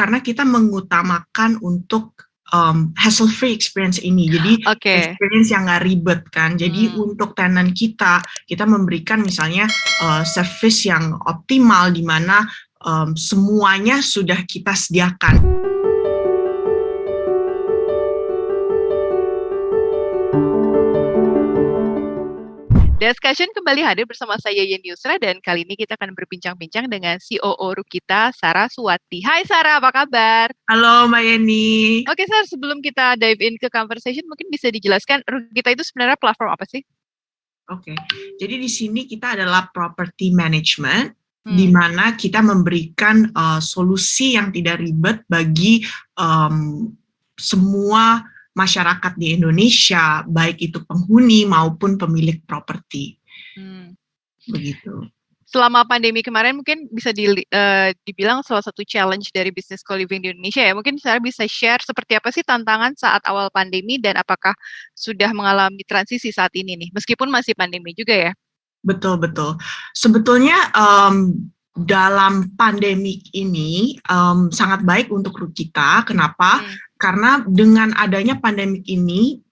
karena kita mengutamakan untuk hassle-free experience ini. Jadi experience yang nggak ribet kan. Jadi untuk tenant kita memberikan misalnya service yang optimal di mana semuanya sudah kita sediakan. Discussion kembali hadir bersama saya Yeni Yusra dan kali ini kita akan berbincang-bincang dengan COO Rukita, Saraswati. Hai Sarah, apa kabar? Halo Mbak Yeni. Oke Sarah, sebelum kita dive in ke conversation, mungkin bisa dijelaskan Rukita itu sebenarnya platform apa sih? Oke, jadi di sini kita adalah property management, di mana kita memberikan solusi yang tidak ribet bagi semua masyarakat di Indonesia, baik itu penghuni maupun pemilik properti. Begitu. Selama pandemi kemarin mungkin bisa dibilang salah satu challenge dari bisnis co-living di Indonesia ya. Mungkin Sarah bisa share seperti apa sih tantangan saat awal pandemi dan apakah sudah mengalami transisi saat ini nih, meskipun masih pandemi juga ya? Betul. Sebetulnya dalam pandemi ini sangat baik untuk Rukita. Kenapa? Karena dengan adanya pandemik ini,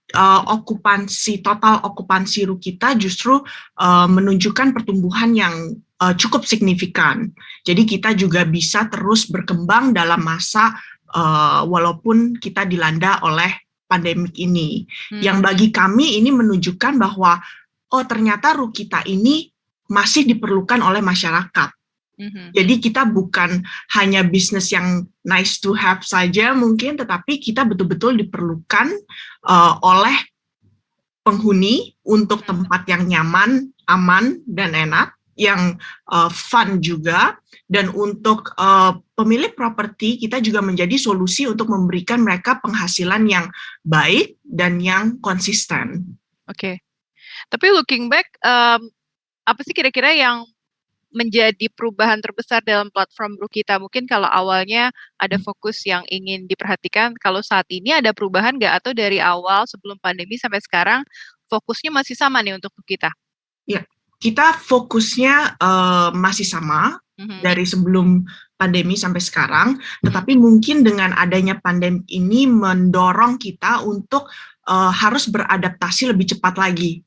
total okupansi Rukita justru menunjukkan pertumbuhan yang cukup signifikan. Jadi kita juga bisa terus berkembang dalam masa walaupun kita dilanda oleh pandemik ini. Yang bagi kami ini menunjukkan bahwa ternyata Rukita ini masih diperlukan oleh masyarakat. Jadi kita bukan hanya bisnis yang nice to have saja mungkin, tetapi kita betul-betul diperlukan oleh penghuni untuk tempat yang nyaman, aman, dan enak, yang fun juga. Dan untuk pemilik properti, kita juga menjadi solusi untuk memberikan mereka penghasilan yang baik dan yang konsisten. Oke. Tapi looking back, apa sih kira-kira yang menjadi perubahan terbesar dalam platform Rukita? Mungkin kalau awalnya ada fokus yang ingin diperhatikan, kalau saat ini ada perubahan nggak? Atau dari awal sebelum pandemi sampai sekarang fokusnya masih sama nih untuk Rukita? Ya, kita fokusnya masih sama dari sebelum pandemi sampai sekarang, tetapi mungkin dengan adanya pandemi ini mendorong kita untuk harus beradaptasi lebih cepat lagi.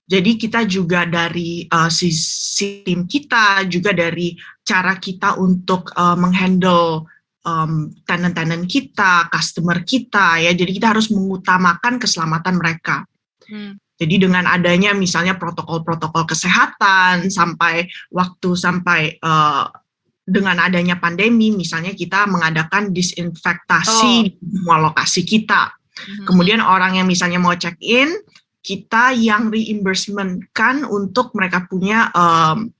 Jadi kita juga dari sisi tim kita, juga dari cara kita untuk menghandle tenant-tenant kita, customer kita, ya. Jadi kita harus mengutamakan keselamatan mereka. Jadi dengan adanya misalnya protokol-protokol kesehatan sampai dengan adanya pandemi, misalnya kita mengadakan disinfektasi di semua lokasi kita. Kemudian orang yang misalnya mau check-in, kita yang reimbursement kan untuk mereka punya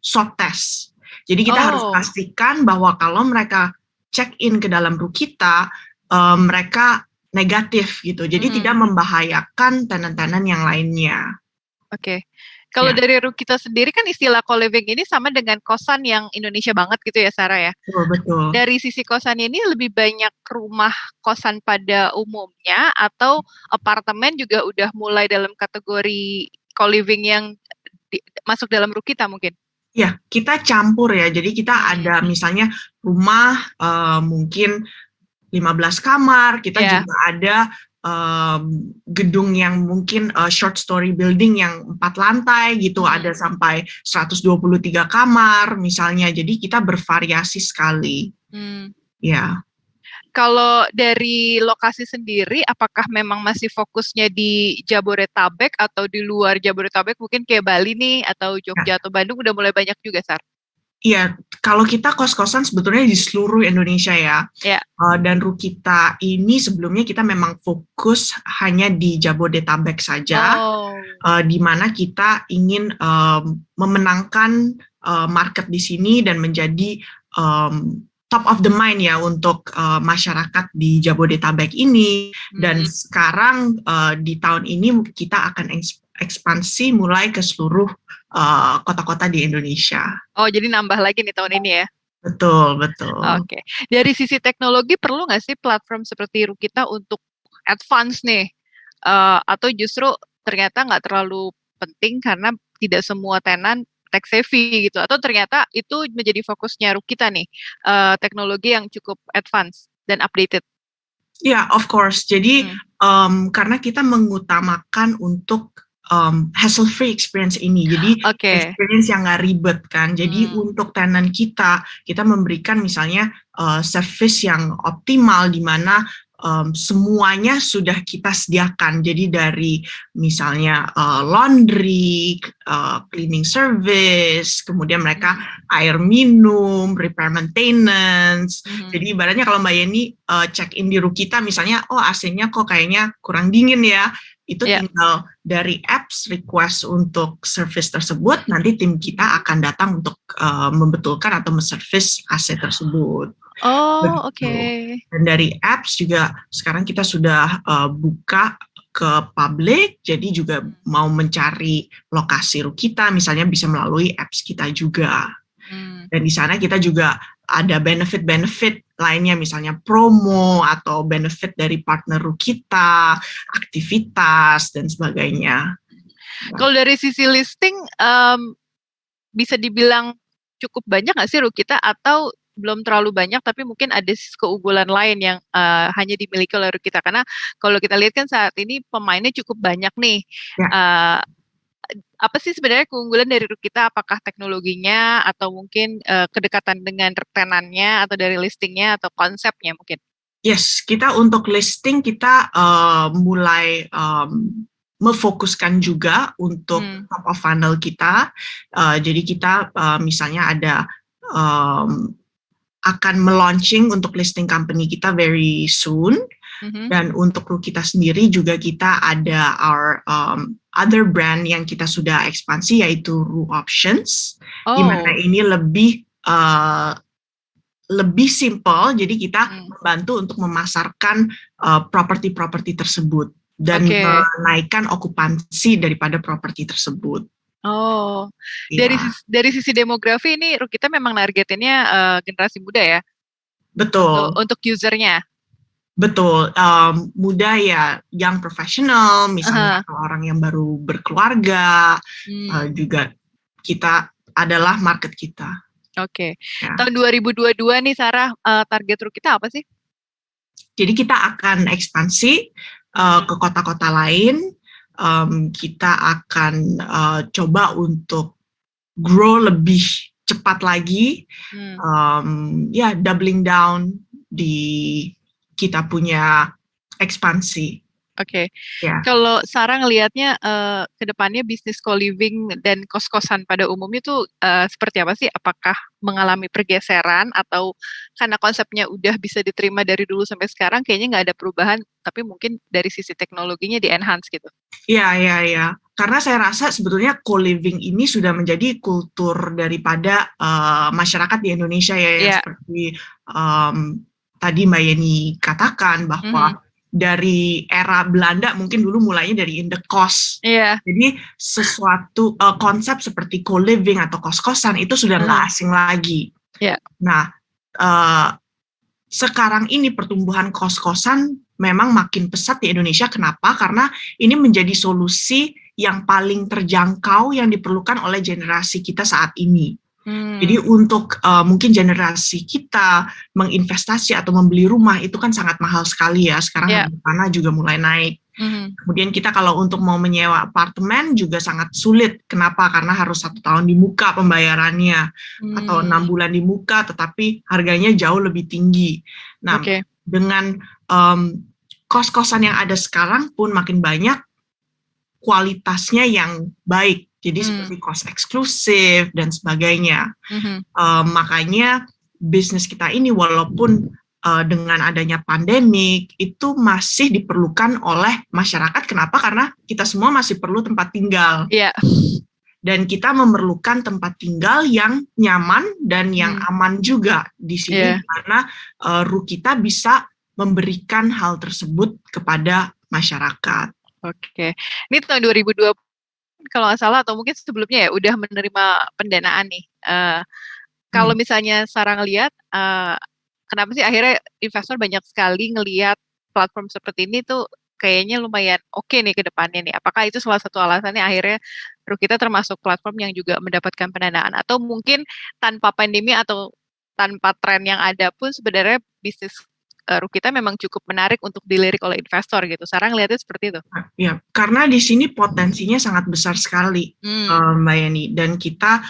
swab test. Jadi kita harus pastikan bahwa kalau mereka check-in ke dalam Rukita, mereka negatif gitu. Jadi tidak membahayakan tenant-tenant yang lainnya. Oke. Kalau dari Rukita sendiri kan istilah co-living ini sama dengan kosan yang Indonesia banget gitu ya Sarah ya? Betul. Dari sisi kosan ini lebih banyak rumah kosan pada umumnya atau apartemen juga udah mulai dalam kategori co-living yang masuk dalam Rukita mungkin? Ya, kita campur ya. Jadi kita ada misalnya rumah mungkin 15 kamar, kita juga ada gedung yang mungkin short story building yang 4 lantai gitu, ada sampai 123 kamar misalnya. Jadi kita bervariasi sekali. Ya. Kalau dari lokasi sendiri, apakah memang masih fokusnya di Jabodetabek atau di luar Jabodetabek, mungkin kayak Bali nih, atau Jogja atau Bandung udah mulai banyak juga, Sar? Iya, kalau kita kos-kosan sebetulnya di seluruh Indonesia ya. Dan Rukita ini sebelumnya kita memang fokus hanya di Jabodetabek saja, di mana kita ingin memenangkan market di sini dan menjadi top of the mind ya untuk masyarakat di Jabodetabek ini. Dan sekarang di tahun ini kita akan ekspansi mulai ke seluruh kota-kota di Indonesia. Oh, jadi nambah lagi nih tahun ini ya? Betul. Oke. Dari sisi teknologi perlu nggak sih platform seperti Rukita untuk advance nih? Atau justru ternyata nggak terlalu penting karena tidak semua tenan tech savvy gitu, atau ternyata itu menjadi fokusnya Rukita nih, teknologi yang cukup advance dan updated? Ya, of course. Jadi karena kita mengutamakan untuk hassle-free experience ini, jadi experience yang nggak ribet kan. Jadi untuk tenant kita memberikan misalnya service yang optimal di mana semuanya sudah kita sediakan. Jadi dari misalnya laundry, cleaning service, kemudian mereka air minum, repair maintenance. Jadi ibaratnya kalau Mbak Yeni check in di Rukita misalnya, oh AC-nya kok kayaknya kurang dingin ya, itu tinggal dari apps request untuk service tersebut, nanti tim kita akan datang untuk membetulkan atau menservis AC tersebut. Oh, oke. Dan dari apps juga sekarang kita sudah buka ke publik, jadi juga mau mencari lokasi Rukita misalnya bisa melalui apps kita juga. Dan di sana kita juga ada benefit-benefit lainnya, misalnya promo atau benefit dari partner Rukita, aktivitas dan sebagainya. Kalau dari sisi listing bisa dibilang cukup banyak nggak sih Rukita, atau belum terlalu banyak tapi mungkin ada keunggulan lain yang hanya dimiliki oleh Rukita? Karena kalau kita lihat kan saat ini pemainnya cukup banyak nih. Apa sih sebenarnya keunggulan dari Rukita? Apakah teknologinya atau mungkin kedekatan dengan tenannya atau dari listingnya atau konsepnya mungkin? Yes, kita untuk listing kita mulai memfokuskan juga untuk top of funnel kita. Jadi kita misalnya ada akan melaunching untuk listing company kita very soon. Dan untuk Rukita sendiri juga kita ada our other brand yang kita sudah ekspansi, yaitu Ru Options, di mana ini lebih simple. Jadi kita membantu untuk memasarkan properti-properti tersebut dan menaikkan okupansi daripada properti tersebut. Oh, dari sisi demografi ini Rukita memang nargetinnya generasi muda ya? Betul. Untuk usernya? Betul, muda ya, young professional misalnya, atau orang yang baru berkeluarga, juga kita adalah market kita. Oke. Tahun 2022 nih Sarah, target Rukita apa sih? Jadi kita akan ekspansi ke kota-kota lain. Kita akan coba untuk grow lebih cepat lagi, doubling down di kita punya ekspansi. Oke. Kalau Sarah ngelihatnya ke depannya bisnis co-living dan kos-kosan pada umumnya tuh seperti apa sih? Apakah mengalami pergeseran atau karena konsepnya udah bisa diterima dari dulu sampai sekarang kayaknya nggak ada perubahan, tapi mungkin dari sisi teknologinya di-enhance gitu? Iya. Karena saya rasa sebetulnya co-living ini sudah menjadi kultur daripada masyarakat di Indonesia ya, seperti tadi Mbak Yeni katakan bahwa dari era Belanda mungkin dulu mulainya dari indekos. Jadi sesuatu konsep seperti co-living atau kos-kosan itu sudah nggak asing lagi. Nah, sekarang ini pertumbuhan kos-kosan memang makin pesat di Indonesia. Kenapa? Karena ini menjadi solusi yang paling terjangkau yang diperlukan oleh generasi kita saat ini. Jadi untuk mungkin generasi kita menginvestasi atau membeli rumah itu kan sangat mahal sekali ya. Sekarang harga tanah juga mulai naik. Kemudian kita kalau untuk mau menyewa apartemen juga sangat sulit. Kenapa? Karena harus 1 tahun di muka pembayarannya atau 6 bulan di muka, tetapi harganya jauh lebih tinggi. Nah, dengan kos-kosan yang ada sekarang pun makin banyak kualitasnya yang baik. Jadi seperti kos eksklusif dan sebagainya. Makanya bisnis kita ini walaupun dengan adanya pandemik itu masih diperlukan oleh masyarakat. Kenapa? Karena kita semua masih perlu tempat tinggal. Dan kita memerlukan tempat tinggal yang nyaman dan yang aman juga. Di sini di mana Rukita bisa memberikan hal tersebut kepada masyarakat. Oke. Ini tahun 2020 kalau nggak salah atau mungkin sebelumnya ya udah menerima pendanaan nih. Kalau misalnya Sarah ngelihat, kenapa sih akhirnya investor banyak sekali ngelihat platform seperti ini tuh kayaknya lumayan oke nih ke depannya nih. Apakah itu salah satu alasannya akhirnya Rukita termasuk platform yang juga mendapatkan pendanaan? Atau mungkin tanpa pandemi atau tanpa tren yang ada pun sebenarnya bisnis Rukita memang cukup menarik untuk dilirik oleh investor gitu. Sarah ngeliatnya seperti itu. Ya, karena di sini potensinya sangat besar sekali, Mbak Yeni, dan kita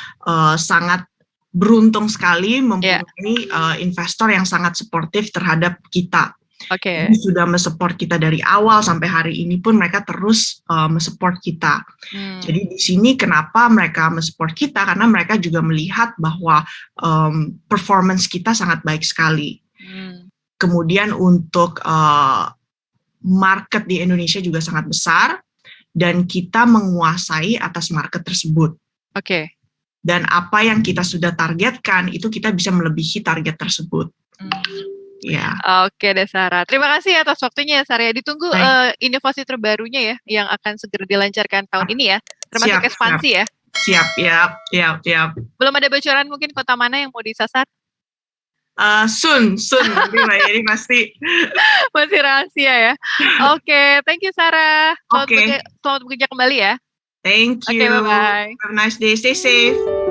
sangat beruntung sekali mempunyai investor yang sangat suportif terhadap kita. Oke. Jadi sudah mensupport kita dari awal sampai hari ini pun mereka terus mensupport kita. Jadi di sini kenapa mereka mensupport kita, karena mereka juga melihat bahwa performance kita sangat baik sekali. Kemudian untuk market di Indonesia juga sangat besar dan kita menguasai atas market tersebut. Oke. Dan apa yang kita sudah targetkan itu kita bisa melebihi target tersebut. Ya. Oke deh Sarah. Terima kasih atas waktunya ya Sarah. Ditunggu inovasi terbarunya ya yang akan segera dilancarkan tahun ini ya. Termasuk ekspansi ya. Siap. Belum ada bocoran mungkin kota mana yang mau disasar? Soon nanti Mbak Yeni pasti. Masih rahasia ya. Oke, thank you Sarah. Selamat bekerja kembali ya. Thank you. Oke, bye-bye. Have a nice day. Stay safe.